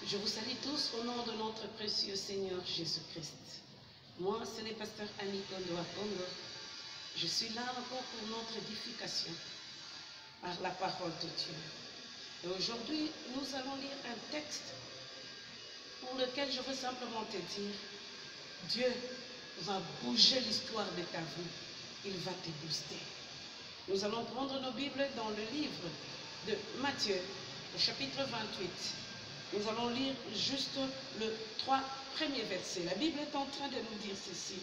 Je vous salue tous au nom de notre précieux Seigneur Jésus-Christ. Moi, c'est le pasteur Annie Kondo Akondo. Je suis là encore pour notre édification par la parole de Dieu. Et aujourd'hui, nous allons lire un texte pour lequel je veux simplement te dire, Dieu va bouger l'histoire de ta vie. Il va te booster. Nous allons prendre nos Bibles dans le livre de Matthieu, au chapitre 28. Nous allons lire juste le 3 premiers versets. La Bible est en train de nous dire ceci.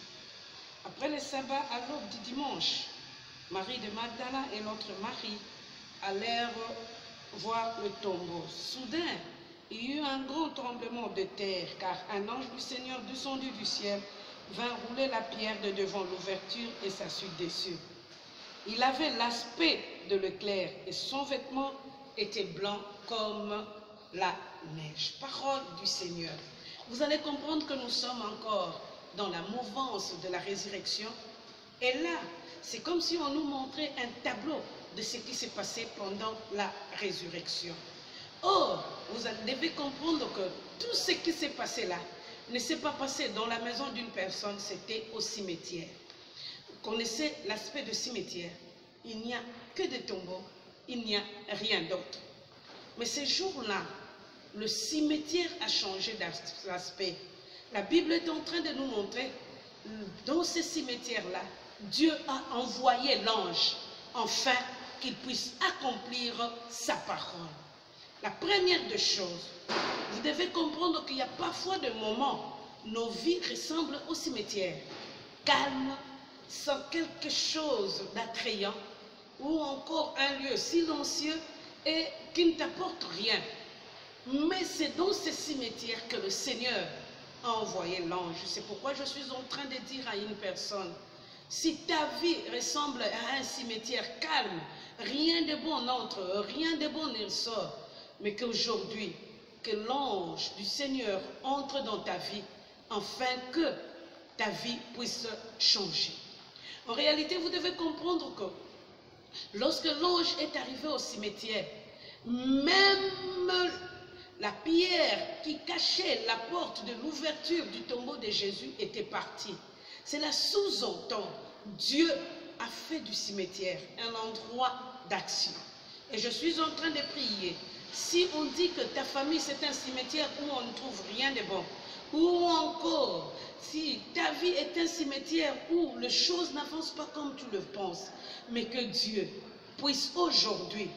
Après le sabbat, à l'aube du dimanche, Marie de Magdala et l'autre Marie allèrent voir le tombeau. Soudain, il y eut un grand tremblement de terre, car un ange du Seigneur descendu du ciel vint rouler la pierre de devant l'ouverture et s'assit dessus. Il avait l'aspect de l'éclair et son vêtement était blanc comme la neige. Parole du Seigneur. Vous allez comprendre que nous sommes encore dans la mouvance de la résurrection. Et là, c'est comme si on nous montrait un tableau de ce qui s'est passé pendant la résurrection. Or, vous devez comprendre que tout ce qui s'est passé là ne s'est pas passé dans la maison d'une personne, c'était au cimetière. Vous connaissez l'aspect du cimetière. Il n'y a que des tombeaux, il n'y a rien d'autre. Mais ce jour-là, le cimetière a changé d'aspect. La Bible est en train de nous montrer, dans ce cimetière-là, Dieu a envoyé l'ange, afin qu'il puisse accomplir sa parole. La première des choses, vous devez comprendre qu'il y a parfois des moments, nos vies ressemblent au cimetière, calme, sans quelque chose d'attrayant, ou encore un lieu silencieux et qui ne t'apporte rien. Mais c'est dans ce cimetière que le Seigneur a envoyé l'ange. C'est pourquoi je suis en train de dire à une personne, si ta vie ressemble à un cimetière calme, rien de bon n'entre, rien de bon ne sort, mais qu'aujourd'hui, que l'ange du Seigneur entre dans ta vie, afin que ta vie puisse changer. En réalité, vous devez comprendre que lorsque l'ange est arrivé au cimetière, même la pierre qui cachait la porte de l'ouverture du tombeau de Jésus était partie. Cela sous-entend, Dieu a fait du cimetière un endroit d'action. Et je suis en train de prier. Si on dit que ta famille c'est un cimetière où on ne trouve rien de bon, ou encore si ta vie est un cimetière où les choses n'avancent pas comme tu le penses, mais que Dieu puisse aujourd'hui,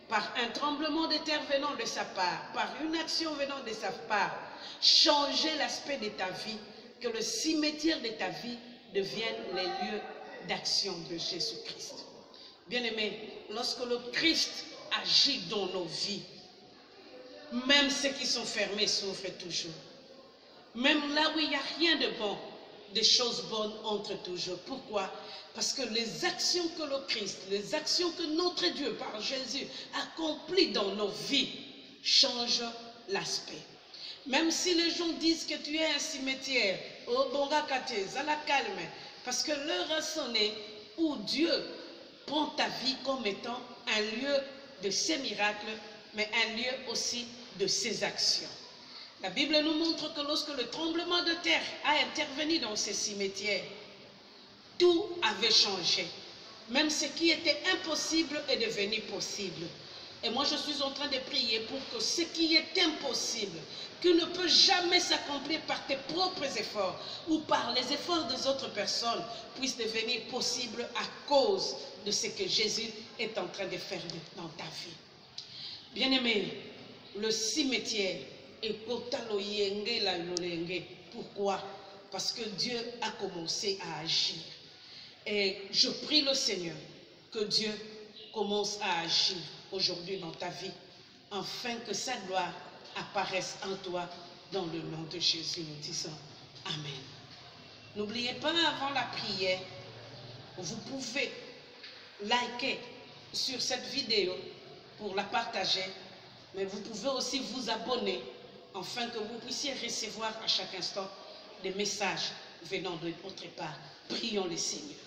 par un tremblement de terre venant de sa part, par une action venant de sa part, changer l'aspect de ta vie, que le cimetière de ta vie devienne les lieux d'action de Jésus-Christ. Bien-aimés, lorsque le Christ agit dans nos vies, même ceux qui sont fermés souffrent toujours. Même là où il n'y a rien de bon, des choses bonnes entrent toujours. Pourquoi? Parce que les actions que le Christ, les actions que notre Dieu par Jésus accomplit dans nos vies changent l'aspect. Même si les gens disent que tu es un cimetière, oh bonga kate, zala calme, parce que l'heure a sonné où Dieu prend ta vie comme étant un lieu de ses miracles, mais un lieu aussi de ses actions. La Bible nous montre que lorsque le tremblement de terre a intervenu dans ces cimetières, tout avait changé. Même ce qui était impossible est devenu possible. Et moi je suis en train de prier pour que ce qui est impossible, qui ne peut jamais s'accomplir par tes propres efforts ou par les efforts des autres personnes, puisse devenir possible à cause de ce que Jésus est en train de faire dans ta vie. Bien-aimé, le cimetière est pourquoi? Parce que Dieu a commencé à agir. Et je prie le Seigneur que Dieu commence à agir aujourd'hui dans ta vie, afin que sa gloire apparaisse en toi dans le nom de Jésus. Nous disons Amen. N'oubliez pas, avant la prière, vous pouvez liker sur cette vidéo pour la partager, mais vous pouvez aussi vous abonner afin que vous puissiez recevoir à chaque instant des messages venant de votre part. Prions le Seigneur.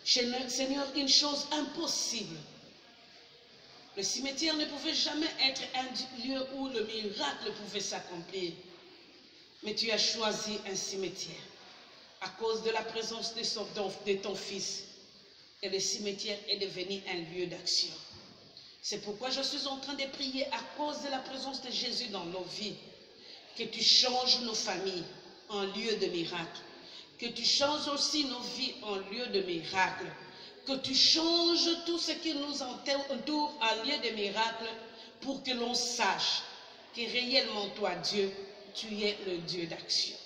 Seigneur, une chose impossible Le cimetière ne pouvait jamais être un lieu où le miracle pouvait s'accomplir. Mais tu as choisi un cimetière à cause de la présence de ton Fils. Et le cimetière est devenu un lieu d'action. C'est pourquoi je suis en train de prier à cause de la présence de Jésus dans nos vies. Que tu changes nos familles en lieu de miracle. Que tu changes aussi nos vies en lieu de miracle. Que tu changes tout ce qui nous entoure en lieu de miracle pour que l'on sache que réellement toi, Dieu, tu es le Dieu d'action.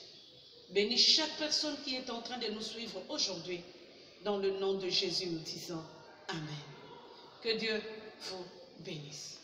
Bénis chaque personne qui est en train de nous suivre aujourd'hui. Dans le nom de Jésus, nous disons Amen. Que Dieu vous bénisse.